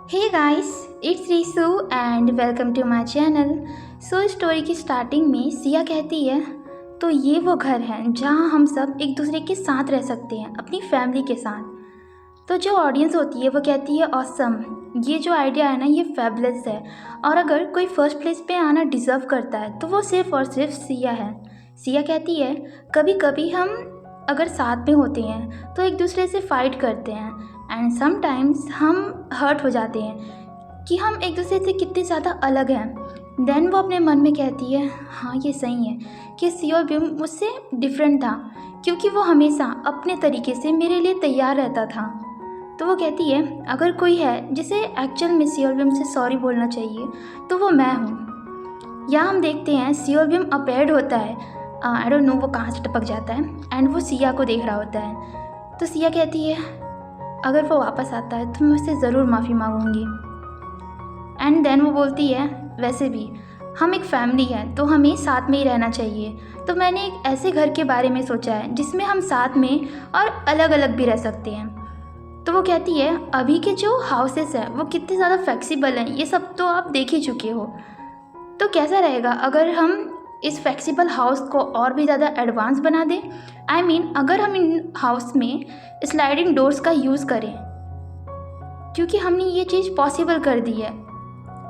Hey guys, it's Reesu and welcome to my channel. So story की starting में सिया कहती है, तो ये वो घर है जहाँ हम सब एक दूसरे के साथ रह सकते हैं, अपनी फैमिली के साथ। तो जो ऑडियंस होती है वो कहती है ऑसम, ये जो आइडिया है ना ये फैबुलस है, और अगर कोई फर्स्ट प्लेस पे आना डिज़र्व करता है तो वो सिर्फ और सिर्फ सिया है। सिया कहती है, कभी कभी हम अगर साथ में होते हैं तो एक दूसरे से फाइट करते हैं एंड समटाइम्स हम हर्ट हो जाते हैं कि हम एक दूसरे से कितने ज़्यादा अलग हैं। देन वो अपने मन में कहती है, हाँ ये सही है कि सियोबियम मुझसे डिफरेंट था, क्योंकि वो हमेशा अपने तरीके से मेरे लिए तैयार रहता था। तो वो कहती है, अगर कोई है जिसे एक्चुअल में सियोबियम से सॉरी बोलना चाहिए तो वो मैं हूँ। यहाँ हम देखते हैं सियोबियम अपेयर्ड होता है, आई डोंट नो वो कहाँ से टपक जाता है एंड वो सिया को देख रहा होता है। तो सिया कहती है, अगर वो वापस आता है तो मैं उससे ज़रूर माफ़ी मांगूंगी। एंड देन वो बोलती है, वैसे भी हम एक फैमिली हैं तो हमें साथ में ही रहना चाहिए। तो मैंने एक ऐसे घर के बारे में सोचा है जिसमें हम साथ में और अलग अलग भी रह सकते हैं। तो वो कहती है, अभी के जो हाउसेस हैं वो कितने ज़्यादा फ्लेक्सिबल हैं, ये सब तो आप देख ही चुके हो। तो कैसा रहेगा अगर हम इस फ्लेक्सिबल हाउस को और भी ज़्यादा एडवांस बना दें। आई मीन अगर हम इन हाउस में स्लाइडिंग डोर्स का यूज़ करें, क्योंकि हमने ये चीज़ पॉसिबल कर दी है।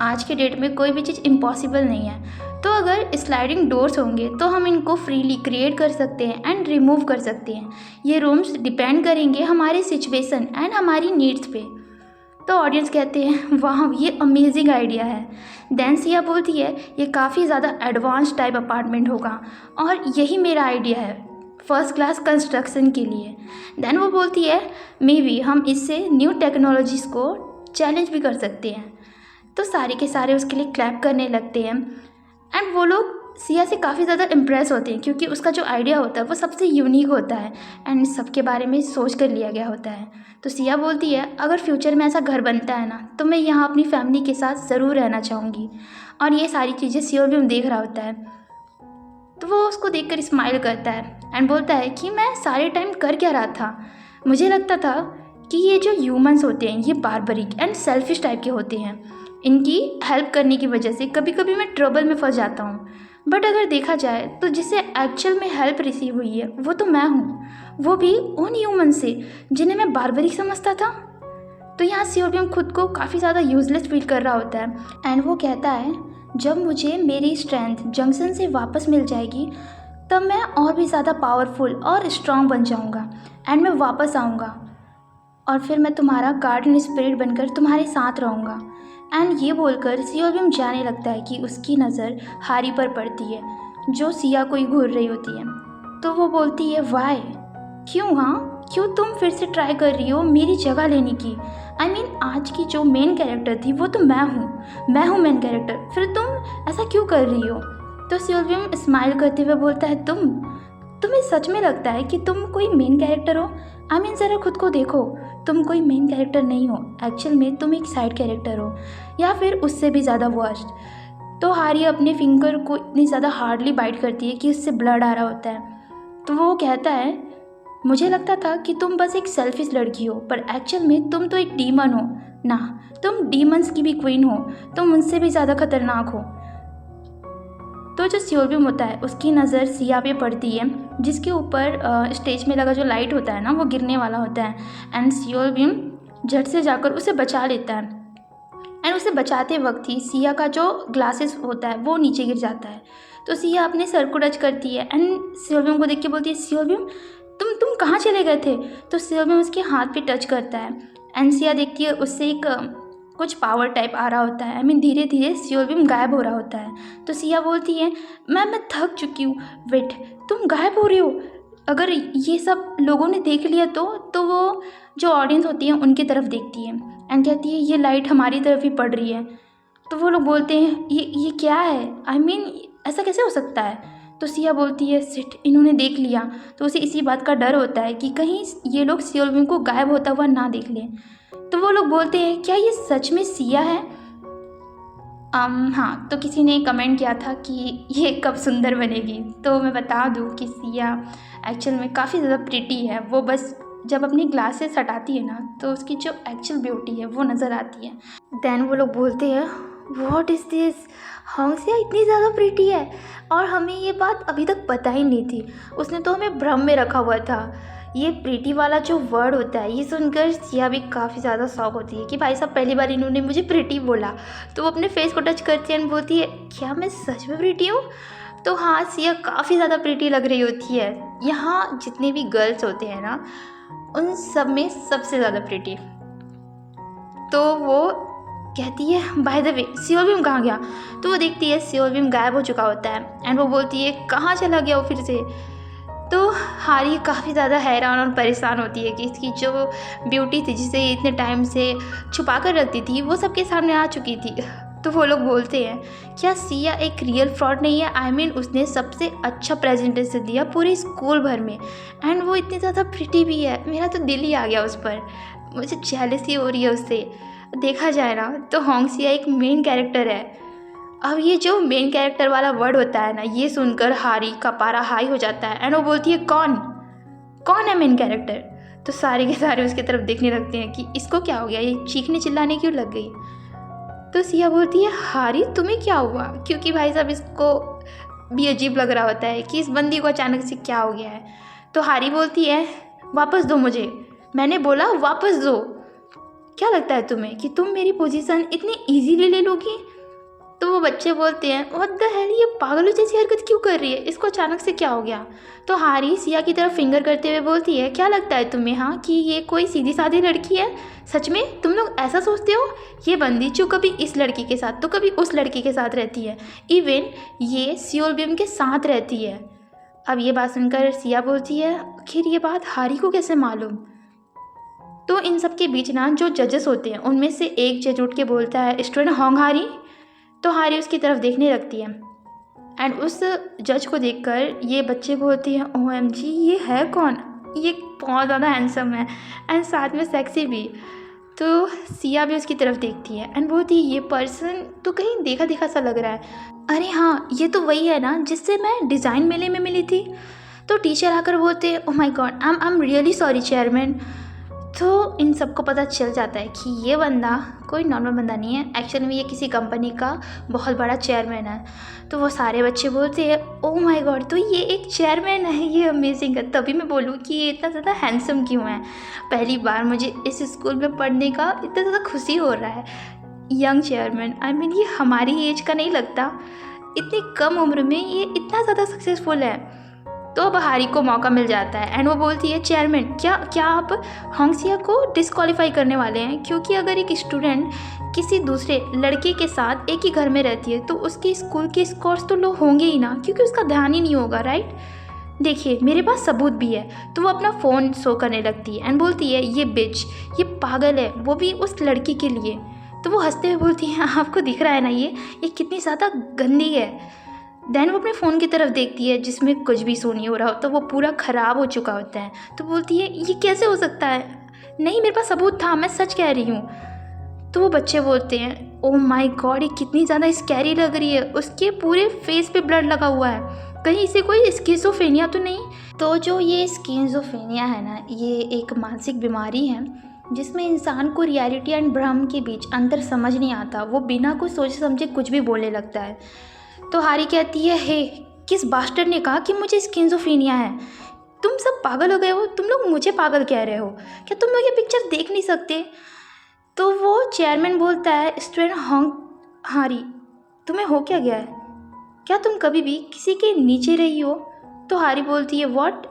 आज के डेट में कोई भी चीज़ इम्पॉसिबल नहीं है। तो अगर स्लाइडिंग डोर्स होंगे तो हम इनको फ्रीली क्रिएट कर सकते हैं एंड रिमूव कर सकते हैं। ये रूम्स डिपेंड करेंगे हमारे सिचुएशन एंड हमारी नीड्स पे। तो ऑडियंस कहते हैं, वाह ये अमेजिंग आइडिया है। देन सिया बोलती है, ये काफ़ी ज़्यादा एडवांस टाइप अपार्टमेंट होगा और यही मेरा आइडिया है फर्स्ट क्लास कंस्ट्रक्शन के लिए। देन वो बोलती है, मे बी हम इससे न्यू टेक्नोलॉजीज़ को चैलेंज भी कर सकते हैं। तो सारे के सारे उसके लिए क्लैप करने लगते हैं एंड वो लोग सिया से काफ़ी ज़्यादा इम्प्रेस होते हैं, क्योंकि उसका जो आइडिया होता है वो सबसे यूनिक होता है एंड सबके बारे में सोच कर लिया गया होता है। तो सिया बोलती है, अगर फ्यूचर में ऐसा घर बनता है ना तो मैं यहाँ अपनी फैमिली के साथ ज़रूर रहना चाहूँगी। और ये सारी चीज़ें सियोबियम देख रहा होता है। तो वो उसको देखकर स्माइल करता है एंड बोलता है कि मैं सारे टाइम कर क्या रहा था, मुझे लगता था कि ये जो ह्यूमंस होते हैं ये बारबरिक एंड सेल्फिश टाइप के होते हैं, इनकी हेल्प करने की वजह से कभी कभी मैं ट्रबल में फंस जाता हूँ। बट अगर देखा जाए तो जिससे एक्चुअल में हेल्प रिसीव हुई है वो तो मैं हूँ, वो भी उन ह्यूमन से जिन्हें मैं बारबरिक समझता था। तो यहाँ सियोबियम खुद को काफ़ी ज़्यादा यूजलेस फील कर रहा होता है एंड वो कहता है, जब मुझे मेरी स्ट्रेंथ जंक्शन से वापस मिल जाएगी तब मैं और भी ज़्यादा पावरफुल और स्ट्रॉन्ग बन जाऊँगा एंड मैं वापस आऊँगा और फिर मैं तुम्हारा गार्डन स्पिरिट बनकर तुम्हारे साथ रहूँगा। एंड ये बोलकर सियोबियम जाने लगता है कि उसकी नज़र हारी पर पड़ती है जो सिया को ही घूर रही होती है। तो वो बोलती है, वाई, क्यों, हाँ क्यों तुम फिर से ट्राई कर रही हो मेरी जगह लेने की। आई मीन आज की जो मेन कैरेक्टर थी वो तो मैं हूँ मेन कैरेक्टर, फिर तुम ऐसा क्यों कर रही हो। तो सियोबियम स्माइल करते हुए बोलता है, तुम्हें सच में लगता है कि तुम कोई मेन कैरेक्टर हो। आई मीन ज़रा खुद को देखो, तुम कोई मेन कैरेक्टर नहीं हो, एक्चुअल में तुम एक साइड कैरेक्टर हो, या फिर उससे भी ज़्यादा वर्स्ट। तो हारी अपने फिंगर को इतनी ज़्यादा हार्डली बाइट करती है कि उससे ब्लड आ रहा होता है। तो वो कहता है, मुझे लगता था कि तुम बस एक सेल्फिश लड़की हो, पर एक्चुअल में तुम तो एक डीमन हो ना, तुम डीमंस की भी क्वीन हो, तुम उनसे भी ज़्यादा खतरनाक हो। तो जो सियोबियम होता है उसकी नज़र सिया पे पड़ती है, जिसके ऊपर स्टेज में लगा जो लाइट होता है ना वो गिरने वाला होता है एंड सियोबियम झट से जाकर उसे बचा लेता है एंड उसे बचाते वक्त ही सिया का जो ग्लासेस होता है वो नीचे गिर जाता है। तो सिया अपने सर को टच करती है एंड सियोबियम को देख के बोलती है, सियोबियम तुम कहाँ चले गए थे। तो सियोबियम उसके हाथ पे टच करता है एंड सिया देखती है उससे एक कुछ पावर टाइप आ रहा होता है। आई मीन धीरे धीरे सियोबियम गायब हो रहा होता है। तो सिया बोलती है, मैं थक चुकी हूँ, वेट तुम गायब हो रही हो, अगर ये सब लोगों ने देख लिया तो वो जो ऑडियंस होती है उनकी तरफ देखती है एंड कहती है, ये लाइट हमारी तरफ ही पड़ रही है। तो वो लोग बोलते हैं, ये क्या है, आई मीन ऐसा कैसे हो सकता है। तो सिया बोलती है, सिट इन्होंने देख लिया। तो उसे इसी बात का डर होता है कि कहीं ये लोग सियोबियम को गायब होता हुआ ना देख लें। तो वो लोग बोलते हैं, क्या ये सच में सिया है। हाँ, तो किसी ने कमेंट किया था कि ये कब सुंदर बनेगी। तो मैं बता दूँ कि सिया एक्चुअल में काफ़ी ज़्यादा प्रिटी है, वो बस जब अपनी ग्लासेस हटाती है ना तो उसकी जो एक्चुअल ब्यूटी है वो नज़र आती है। देन वो लोग बोलते हैं व्हाट इज़ दिस, हॉन्गसिया इतनी ज़्यादा प्रिटी है और हमें ये बात अभी तक पता ही नहीं थी, उसने तो हमें भ्रम में रखा हुआ था। ये प्रीटी वाला जो वर्ड होता है ये सुनकर सिया भी काफ़ी ज़्यादा शॉक होती है कि भाई साहब पहली बार इन्होंने मुझे प्रीटी बोला। तो वो अपने फेस को टच करती है एंड बोलती है क्या मैं सच में प्रीटी हूँ? तो हाँ, सिया काफ़ी ज़्यादा प्रीटी लग रही होती है। यहाँ जितने भी गर्ल्स होते हैं ना उन सब में सबसे ज़्यादा प्रीटी। तो वो कहती है बाय द वे सियोलबिम कहाँ गया? तो वो देखती है सियोलबिम गायब हो चुका होता है एंड वो बोलती है कहाँ चला गया वो फिर से? तो हारी काफ़ी ज़्यादा हैरान और परेशान होती है कि इसकी जो ब्यूटी थी जिसे इतने टाइम से छुपा कर रखती थी वो सबके सामने आ चुकी थी। तो वो लोग बोलते हैं क्या सिया एक रियल फ्रॉड नहीं है? आई मीन उसने सबसे अच्छा प्रेजेंटेशन दिया पूरे स्कूल भर में एंड वो इतनी ज़्यादा प्रिटी भी है। मेरा तो दिल ही आ गया उस पर, मुझे जेलसी हो रही है उससे। देखा जाए ना तो हॉन्गसिया एक मेन कैरेक्टर है। अब ये जो मेन कैरेक्टर वाला वर्ड होता है ना ये सुनकर हारी का पारा हाई हो जाता है एंड वो बोलती है कौन है मेन कैरेक्टर? तो सारे के सारे उसकी तरफ देखने लगते हैं कि इसको क्या हो गया, ये चीखने चिल्लाने क्यों लग गई? तो सिया बोलती है हारी तुम्हें क्या हुआ? क्योंकि भाई साहब इसको भी अजीब लग रहा होता है कि इस बंदी को अचानक से क्या हो गया है। तो हारी बोलती है वापस दो मुझे, मैंने बोला वापस दो। क्या लगता है तुम्हें कि तुम मेरी पोजीशन इतनी इजीली ले लोगी? तो वो बच्चे बोलते हैं व्हाट द हेल, ये पागलों जैसी हरकत क्यों कर रही है, इसको अचानक से क्या हो गया? तो हारी सिया की तरफ फिंगर करते हुए बोलती है क्या लगता है तुम्हें हाँ कि ये कोई सीधी सादी लड़की है? सच में तुम लोग ऐसा सोचते हो? ये बंदी जो कभी इस लड़की के साथ तो कभी उस लड़की के साथ रहती है, इवन ये सियोलबिम के साथ रहती है। अब ये बात सुनकर सिया बोलती है आखिर ये बात हारी को कैसे मालूम? तो इन सब के बीच ना जो जजेस होते हैं उनमें से एक जज उठ के बोलता है स्टूडेंट होंग हारी। तो हारी उसकी तरफ देखने लगती है एंड उस जज को देखकर ये बच्चे बोलते हैं OMG ये है कौन? ये बहुत ज़्यादा हैंडसम है एंड साथ में सेक्सी भी। तो सिया भी उसकी तरफ देखती है एंड बोलती है ये पर्सन तो कहीं देखा देखा सा लग रहा है। अरे हाँ ये तो वही है ना जिससे मैं डिज़ाइन मेले में मिली थी। तो टीचर आकर बोलते हैं oh my God I am really sorry chairman. तो इन सबको पता चल जाता है कि ये बंदा कोई नॉर्मल बंदा नहीं है, एक्चुअली में ये किसी कंपनी का बहुत बड़ा चेयरमैन है। तो वो सारे बच्चे बोलते हैं ओह माय गॉड तो ये एक चेयरमैन है, ये अमेजिंग है। तभी मैं बोलूँ कि ये इतना ज़्यादा हैंडसम क्यों है। पहली बार मुझे इस स्कूल में पढ़ने का इतना ज़्यादा खुशी हो रहा है। यंग चेयरमैन, आई मीन ये हमारी एज का नहीं लगता, इतनी कम उम्र में ये इतना ज़्यादा सक्सेसफुल है। तो अब हारी को मौका मिल जाता है एंड वो बोलती है चेयरमैन क्या आप हॉन्गसिया को डिस्क्वालीफाई करने वाले हैं? क्योंकि अगर एक स्टूडेंट किसी दूसरे लड़के के साथ एक ही घर में रहती है तो उसके स्कूल के स्कोर्स तो लो होंगे ही ना, क्योंकि उसका ध्यान ही नहीं होगा, राइट? देखिए मेरे पास सबूत भी है। तो वो अपना फ़ोन शो करने लगती है एंड बोलती है ये बिच, ये पागल है, वो भी उस लड़की के लिए। तो वो हंसते हुए बोलती है आपको दिख रहा है ना ये कितनी ज़्यादा गंदी है। देन वो अपने फ़ोन की तरफ देखती है जिसमें कुछ भी शो नहीं हो रहा होता, वो पूरा ख़राब हो चुका होता है। तो बोलती है ये कैसे हो सकता है? नहीं मेरे पास सबूत था, मैं सच कह रही हूँ। तो वो बच्चे बोलते हैं ओह माय गॉड ये कितनी ज़्यादा स्कैरी लग रही है, उसके पूरे फेस पे ब्लड लगा हुआ है, कहीं इसे कोई स्किज़ोफ्रेनिया तो नहीं? तो जो ये स्किज़ोफ्रेनिया है ना ये एक मानसिक बीमारी है जिसमें इंसान को रियलिटी एंड भ्रम के बीच अंतर समझ नहीं आता, वो बिना कुछ सोचे समझे कुछ भी बोलने लगता है। तो हारी कहती है हे किस बास्टर्ड ने कहा कि मुझे स्किज़ोफ्रेनिया है? तुम सब पागल हो गए हो, तुम लोग मुझे पागल कह रहे हो क्या? तुम लोग ये पिक्चर देख नहीं सकते? तो वो चेयरमैन बोलता है स्टूडेंट होंग हारी तुम्हें हो क्या गया है? क्या तुम कभी भी किसी के नीचे रही हो? तो हारी बोलती है व्हाट?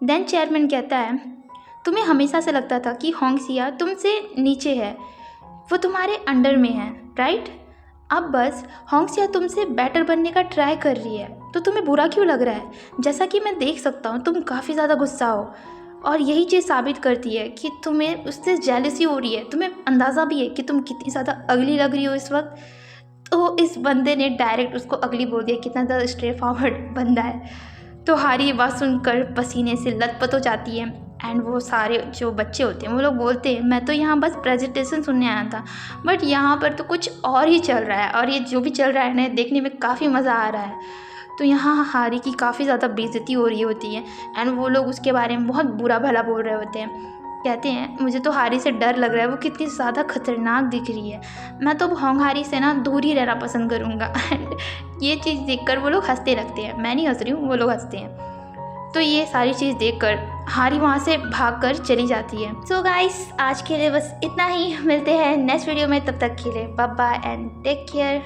देन चेयरमैन कहता है तुम्हें हमेशा से लगता था कि हॉन्गसिया तुमसे नीचे है, वो तुम्हारे अंडर में है, राइट? अब बस हॉन्गसिया तुमसे बेटर बनने का ट्राई कर रही है, तो तुम्हें बुरा क्यों लग रहा है? जैसा कि मैं देख सकता हूँ तुम काफ़ी ज़्यादा गुस्सा हो और यही चीज़ साबित करती है कि तुम्हें उससे जेलसी हो रही है, तुम्हें अंदाज़ा भी है कि तुम कितनी ज़्यादा अगली लग रही हो इस वक्त। तो इस बंदे ने डायरेक्ट उसको अगली बोल दिया, कितना ज़्यादा स्ट्रेट फॉरवर्ड बंदा है। तो हारी ये बात सुनकर पसीने से लथपथ हो जाती है एंड वो सारे जो बच्चे होते हैं वो लोग बोलते हैं मैं तो यहाँ बस प्रेजेंटेशन सुनने आया था, बट यहाँ पर तो कुछ और ही चल रहा है और ये जो भी चल रहा है ना देखने में काफ़ी मज़ा आ रहा है। तो यहाँ हारी की काफ़ी ज़्यादा बेइज्जती हो रही होती है एंड वो लोग उसके बारे में बहुत बुरा भला बोल रहे होते हैं। कहते हैं मुझे तो हारी से डर लग रहा है, वो कितनी ज़्यादा खतरनाक दिख रही है, मैं तो हारी से ना दूर ही रहना पसंद करूँगा। एंड ये चीज़ देखकर वो लोग हंसते लगते हैं, मैं नहीं हंस रही हूँ, वो लोग हंसते हैं। तो ये सारी चीज़ देखकर हारी वहाँ से भागकर चली जाती है। सो गाइस, आज के लिए बस इतना ही, मिलते हैं नेक्स्ट वीडियो में, तब तक के लिए bye bye and take care.